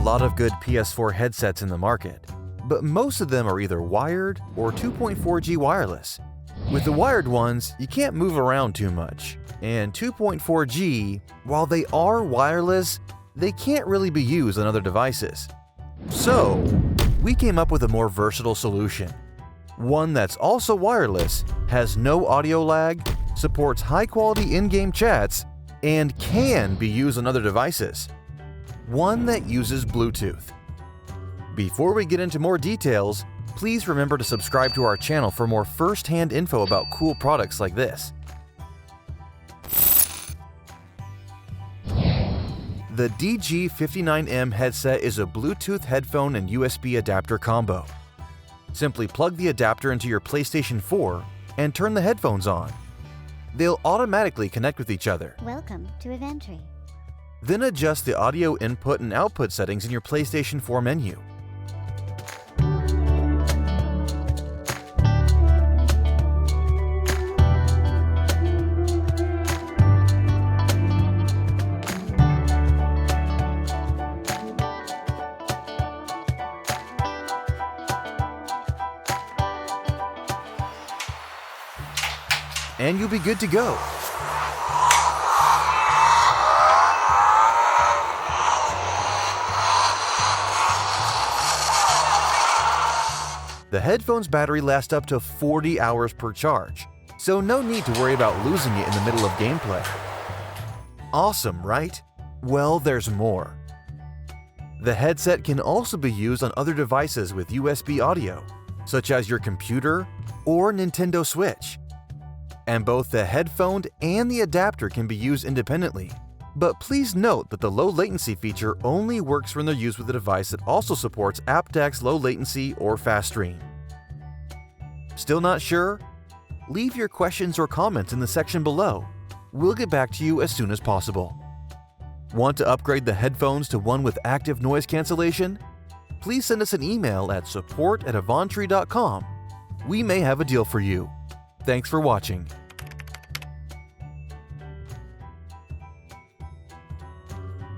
lot of good PS4 headsets in the market, but most of them are either wired or 2.4G wireless. With the wired ones, you can't move around too much, and 2.4G, while they are wireless, they can't really be used on other devices. So, we came up with a more versatile solution. One that's also wireless, has no audio lag, supports high-quality in-game chats, and can be used on other devices. One that uses Bluetooth. Before we get into more details, please remember to subscribe to our channel for more first-hand info about cool products like this. The DG59M headset is a Bluetooth headphone and USB adapter combo. Simply plug the adapter into your PlayStation 4 and turn the headphones on. They'll automatically connect with each other. Welcome to Avantree. Then adjust the audio input and output settings in your PlayStation 4 menu. And you'll be good to go. The headphones battery lasts up to 40 hours per charge, so no need to worry about losing it in the middle of gameplay. Awesome, right? Well, there's more. The headset can also be used on other devices with USB audio, such as your computer or Nintendo Switch. And both the headphone and the adapter can be used independently. But please note that the low latency feature only works when they're used with a device that also supports aptX low latency or fast stream. Still not sure? Leave your questions or comments in the section below. We'll get back to you as soon as possible. Want to upgrade the headphones to one with active noise cancellation? Please send us an email at support@avantree.com. We may have a deal for you. Thanks for watching.